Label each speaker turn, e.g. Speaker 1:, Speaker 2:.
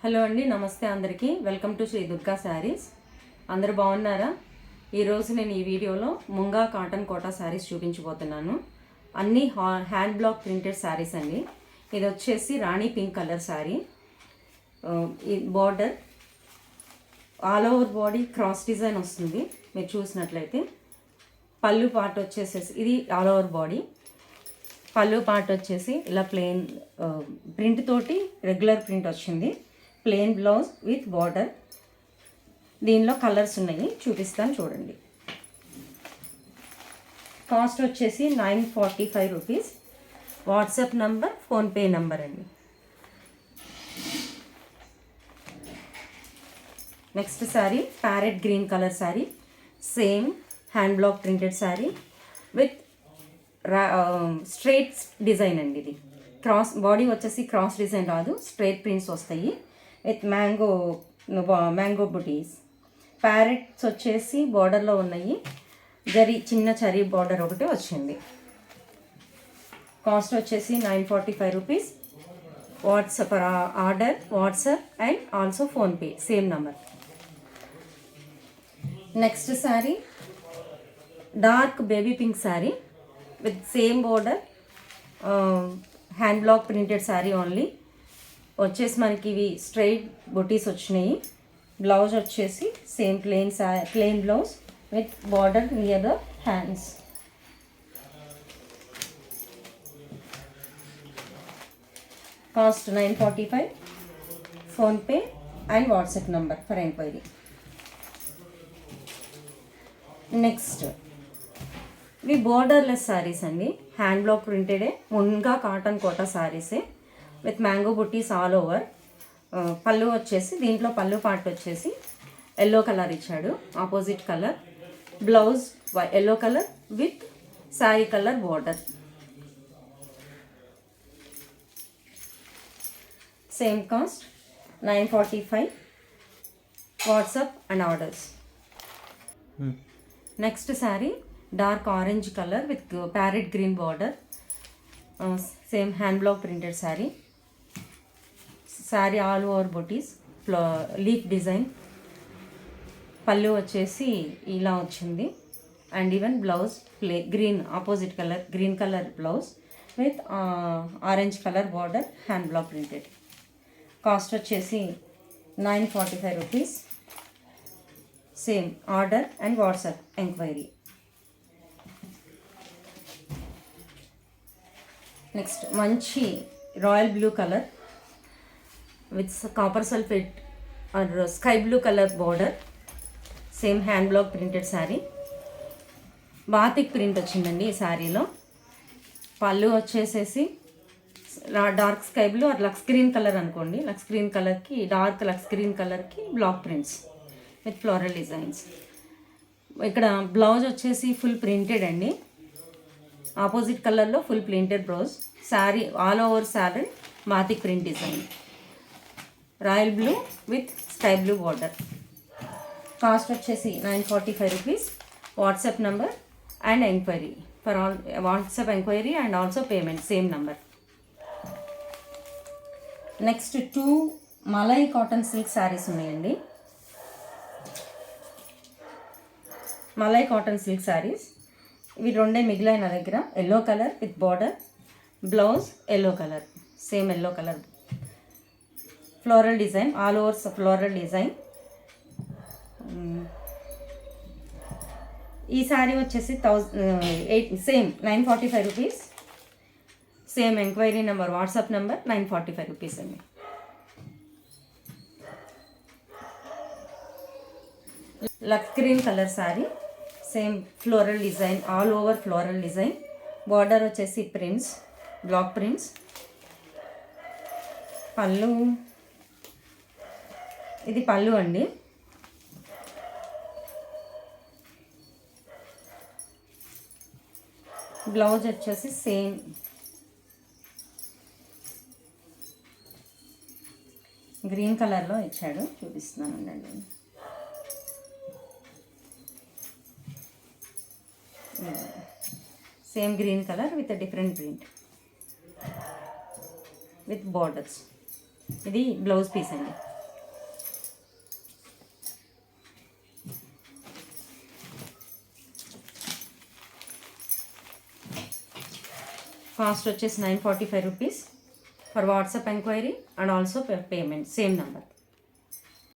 Speaker 1: Hello అండి, నమస్తే అందరికీ. Welcome to Shri Durga Sarees. అందరూ బాగున్నారా? ఈరోజు నేను ఈ వీడియోలో ముంగా కాటన్ కోటా శారీస్ చూపించబోతున్నాను. అన్నీ హ్యాండ్ బ్లాక్ ప్రింటెడ్ శారీస్ అండి. ఇది వచ్చేసి రాణి పింక్ కలర్ శారీ. ఈ border all over body cross design వస్తుంది. మీరు చూసినట్లయితే పళ్ళు పార్ట్ వచ్చేసేసి ఇది all over body. Pallu part వచ్చేసి ఇలా ప్లెయిన్ ప్రింట్ తోటి రెగ్యులర్ ప్రింట్ వచ్చింది. Plain blouse with border. దీనిలో కలర్స్ ఉన్నాయి, చూపిస్తాను చూడండి. కాస్ట్ వచ్చేసి 945 rupees. WhatsApp number, PhonePe number అండి. Next sari parrot green colour sari. Same hand block printed sari with straight design అండి. ఇది క్రాస్ బాడీ వచ్చేసి క్రాస్ డిజైన్ రాదు, స్ట్రైట్ ప్రింట్స్ వస్తాయి విత్ మ్యాంగో బుటీస్. ప్యారెట్స్ వచ్చేసి బార్డర్లో ఉన్నాయి. చిన్న చరీ బార్డర్ ఒకటి వచ్చింది. కాస్ట్ వచ్చేసి 945 rupees. WhatsApp order, WhatsApp and also PhonePe same number. Next sari dark baby pink sari with same border, hand block printed sari only. వచ్చేసి మనకి ఇవి స్ట్రైట్ బొటీస్ వచ్చినాయి. బ్లౌజ్ వచ్చేసి same plain blouse with border near the hands. Cost 945. PhonePe and WhatsApp number for enquiry. Next ఇవి borderless saris అండి. Hand block ప్రింటెడే, Munga cotton Kota శారీసే విత్ మ్యాంగో బుట్టీస్ ఆల్ ఓవర్. పళ్ళు వచ్చేసి దీంట్లో పళ్ళు పార్ట్ వచ్చేసి ఎల్లో కలర్ ఇచ్చాడు, opposite colour. Blouse yellow colour with sari colour border. Same cost 945. WhatsApp and orders. Next sari dark orange colour with parrot green border. Same hand block printed sari. Sari all over buttis, leaf design. పళ్ళు వచ్చేసి ఇలా వచ్చింది and even blouse green opposite colour, green colour blouse with orange colour border, hand block printed. Cost వచ్చేసి 945 rupees. Same order and WhatsApp enquiry. Next మంచి royal blue colour with copper sulphate or sky blue colour border. Same hand block printed sari. Batik print వచ్చిందండి ఈ శారీలో. పళ్ళు వచ్చేసేసి dark sky blue or lux green colour అనుకోండి. Lux green కలర్కి, dark lux green కలర్కి black prints with floral designs. ఇక్కడ blouse వచ్చేసి ఫుల్ ప్రింటెడ్ అండి. ఆపోజిట్ కలర్లో full printed blouse. Sari all over sari batik print design. Royal blue with sky blue border. Cost వచ్చేసి 945 rupees. WhatsApp number and enquiry for all, WhatsApp enquiry and also payment same number. Next 2 malai cotton silk saris ఉన్నాయండి. Malai cotton silk saris ఇవి రెండే మిగిలాయి నా దగ్గర. Yellow colour with border, blouse yellow colour, same yellow colour, floral design, all over floral design. ఈ శారీ వచ్చేసి same 945 rupees. Same enquiry number, WhatsApp number 945 rupees అండి. లక్స్ green colour sari. Same floral design, all over floral design. Border వచ్చేసి prints, block prints. Pallu ఇది పళ్ళు అండి. Blouse వచ్చేసి same green కలర్లో ఇచ్చాడు, చూపిస్తున్నానండి. Same green colour with different print with borders. ఇది బ్లౌజ్ పీస్ అండి. కాస్ట్ వచ్చేసి 945 rupees. For WhatsApp enquiry and also payment same number.